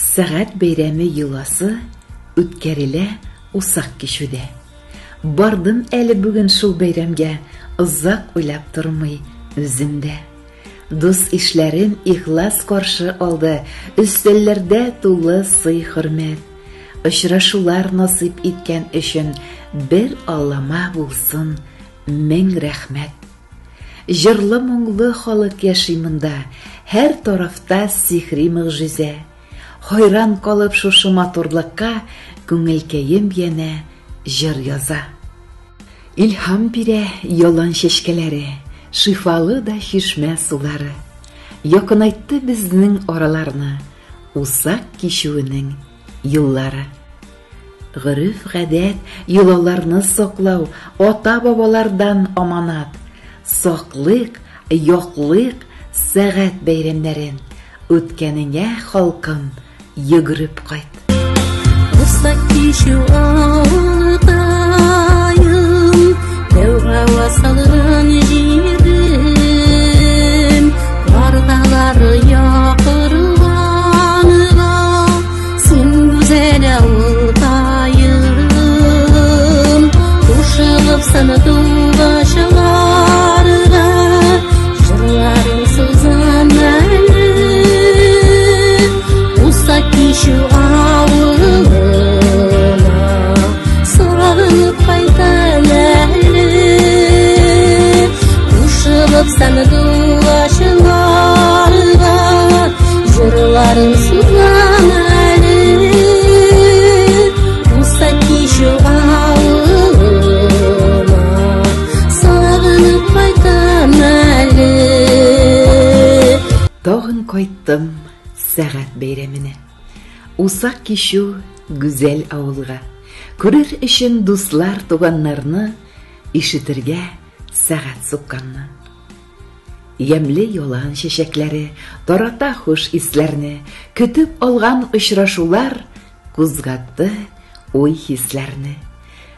Сәгать бәйрәме юласы үткәрелә усак кичүдә. Бардым әле бүген шул бәйрәмгә, озак уйлап тормый үземдә. Дус ишләрем ихлас каршы алды, өстәлләрдә тулы сый-хөрмәт. Очрашулар насыйп иткән өчен бер Аллама булсын мең рәхмәт. Җырлы моңлы халык яши монда, һәр тарафта сихри мөгъҗизә. Хайран калып шушы матурлыкка, күңелкәем янә җыр яза. Илһам бирә ялан чәчкәләре, шифалы да чишмә сулары. Якынайтты безнең араларны усак кичүенең юллары. Гырыф-гадәт йолаларны саклау ата-бабалардан аманат. Саклык, яклык сәгать бәйрәмнәрен, үткәнеңә халкым йөгереп кайт. Усак кичү алытайым, тәүгә салган җирем, баргалары якырганга, син гүзәл алытайым, кушылып сынатугачыларга, җырларың сызан әле, усак кичү Саны дуашыларга, җырларың сузан әле, усак кичү авылына, сагынып кайтам әле. Тагын кайттым сәгать бәйрәменә. Усак кичү гүзәл авылга. Күрер өчен дуслар, туганнарны, ишетергә сәгать сукканны. Ямле ялан чәчәкләре тарата хуш исләрне, көтеп алган очрашулар кузгатты уй хисләрне.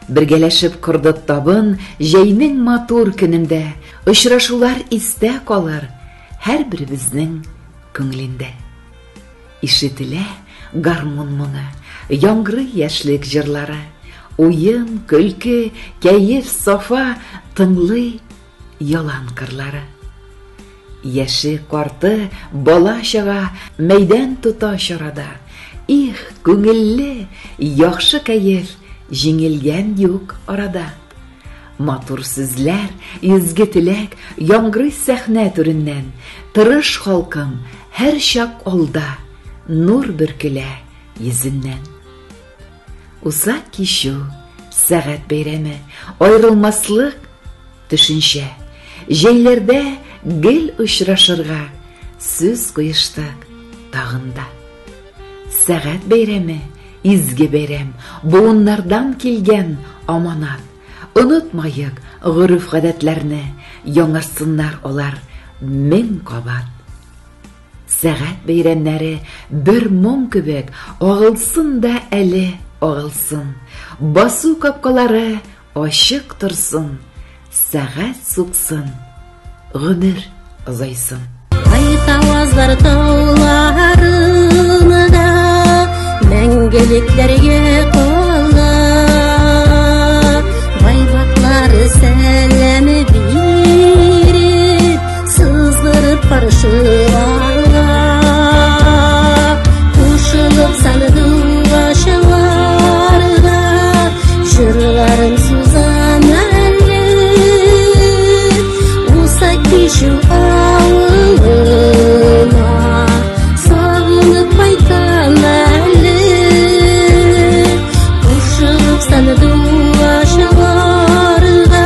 Бергәләшеп кордык табын җәйнең матур көнендә, очрашулар истә калыр һәрберебезнең күңелендә. Ишетелә гармун моңы, яңгырый яшьлек җырлары, уен, көлке, кәеф, сафа тыңлый ялан кырлары. Яши карты, бала чага мәйдан тута чарада. Их, күңелле, яхшы кәеф, җиңелгән юк арада. Матур сүзләр, изге теләк, яңгырый сәхнә түреннән. Тырыш халкым, һәр чак алда, нур бөркелә йөзеннән. Усак кичү, сәгать бәйрәме, аерылмаслык төшенчә. Җәйләрдә гел очрашырга, сүз куештык тагында. Сәгать бәйрәме, изге бәйрәм, буыннардан килгән аманат. Онытмайык гырыф-гадәтләрне, яңарсыннар алар мең кабат. Сәгать бәйрәмнәре бер моң кебек агылсын да әле агылсын. Басу капкалары ачык торсын, сәгать суксын, гомер озайсын. Кайтавазлар тауларына да, мәңгелекләргә кала. Байбаклары сәләме биреп, сыздырып каршыларга, кушылып саны дуашыларга, җырларың сузан әле, усак кичү авылына, сагынып кайтам әле, кушылып саны дуашыларга,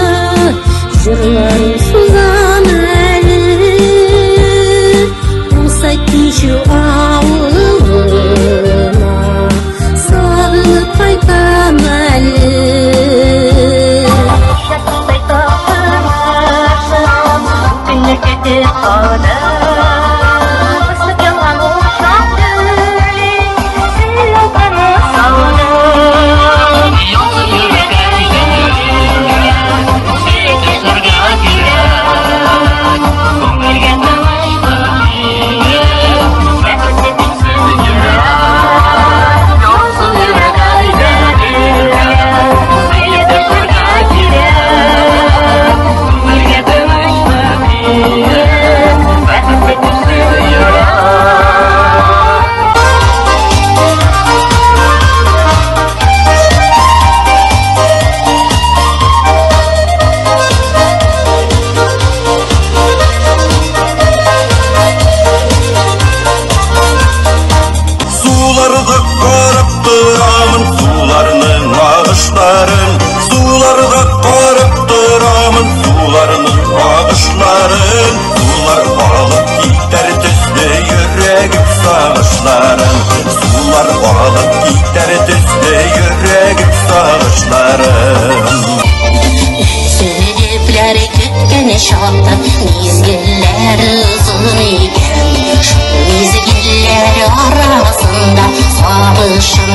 җырларың сузан әле, усак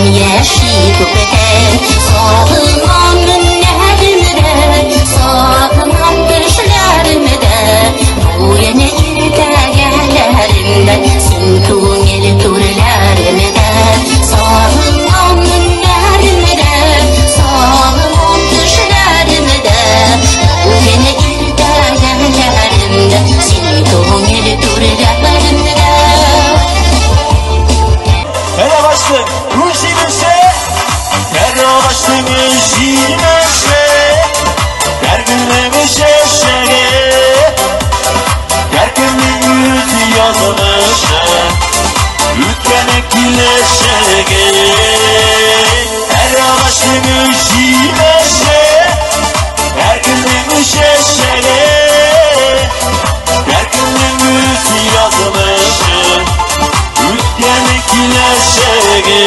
yaşı köpete sağınan günlerimde sağınan düşlerimde bu yeni irdegenlerimde süntun eli türlerimde sağınan günlerimde sağınan düşlerimde bu yeni irdegenlerimde süntun eli türlerimde. Hele başlı Ruşimişe Hele başlı Ruşimişe Gerginlemişe şege Gerginlik yüzü yazılmışe Ütken ekileşege Hele başlı Ruşimişe Gerginlemişe şege Gerginlik yüzü yazılmışe Ütken ekileşege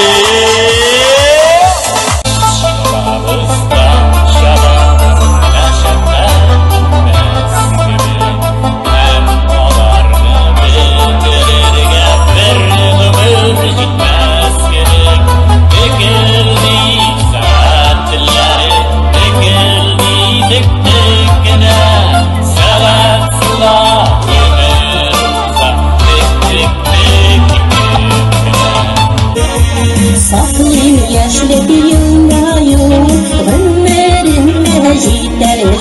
Saklayım yaşlı bir yılmayım Günlerime giderim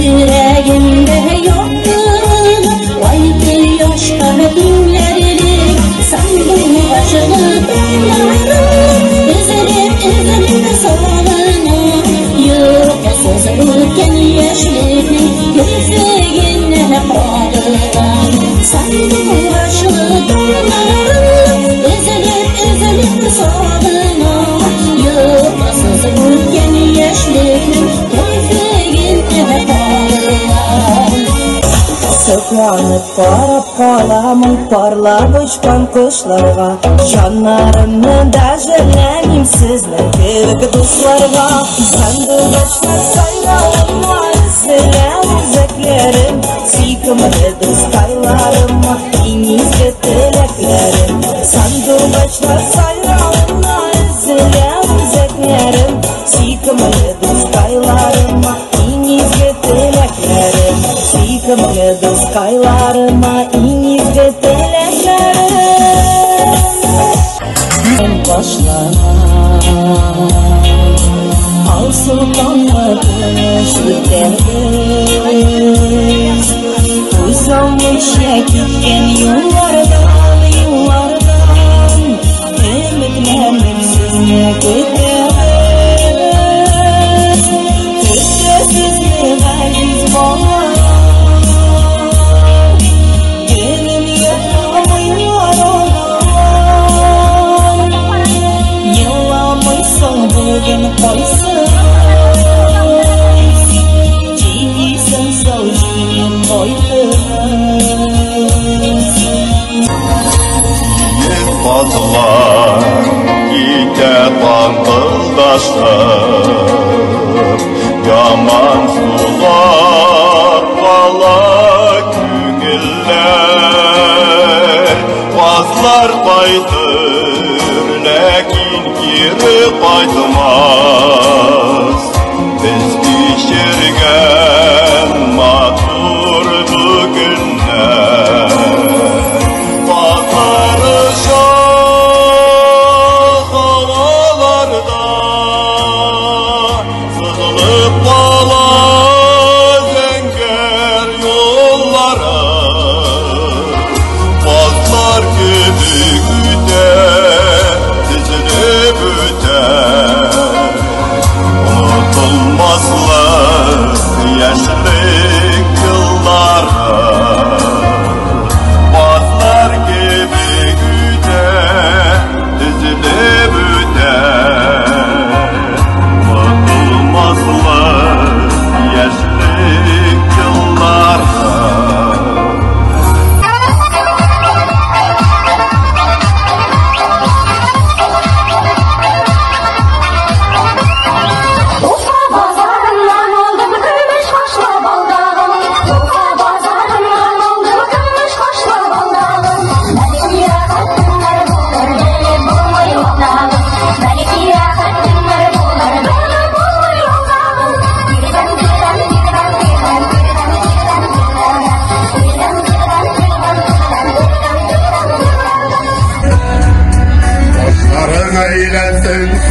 Yüreğimde yoktur Vay ki yaşka dinlerim Sandım başını dağlarım Ezelim sağlığına Yurtasız ülken yaşlının Gözlerine bağlıram Sandım başını dağlarım Ezelim sağlığına Yurtasız ülken yaşlının Gözlerine bağlıram Sıklanıp qarab qalamın parlap uçkan kuşlarga Canlarımın däjelenim sizler kerak dostlarga Sandı başlar sayrağıma izlem zeklerim Siykımlı dostaylarıma inizge tileklerim Sandı başlar sayrağıma izlem zeklerim Siykımlı dostaylarıma inizge tileklerim Siykımlı dostaylarıma inizge tileklerim Başlanan Al sultanlıkmış ülkemiz Uzanmış gitken yıllardan Ümitlerim sizinle gideriz Küçüksüzlüğü aziz bağlar Gönlüm yaramaylar olan Yıllamışsın bugün koysuz Ciğilsin savcıyım boykuz Fazlar gite tankıldaşlar Yaman sular kala küngüller Fazlar kaydır lekin geri kaytmaz Biz pişirgen matur bugünler Fazları Sığılıp bala zenger yollara Fazlar gibi güder, dizilip öter Unutulmazlar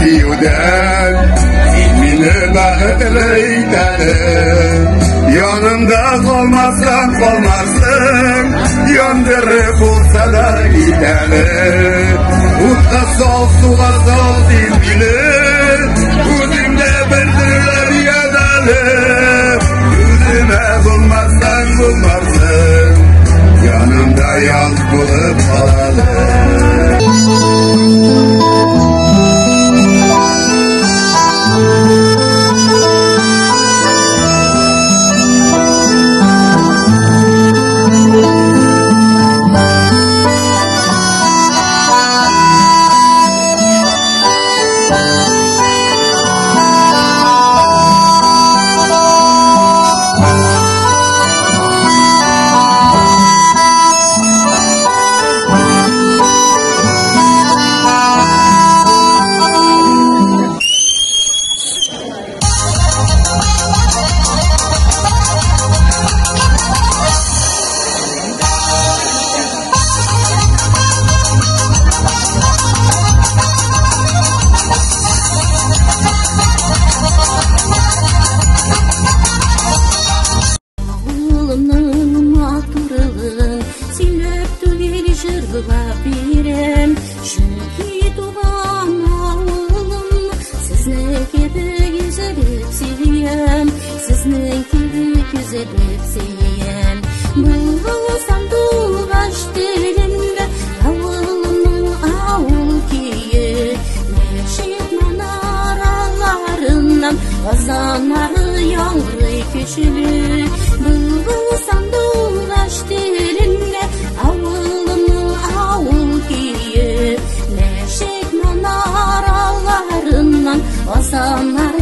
diyuden ilmini bakıtlıytanım yanımda kalmazsan kalmazsın yandırıp olsa da gidelim Utka sal suğa sal dilbili Gözümde bildirirler yadalı Gözüme bulmazsan bulmazsın Yanımda yalnız bulup kalalım Kazanları yağrı köşülü Bılbıl sandılaş dilinde Avılımı avul giyi Neşet manaralarından Kazanları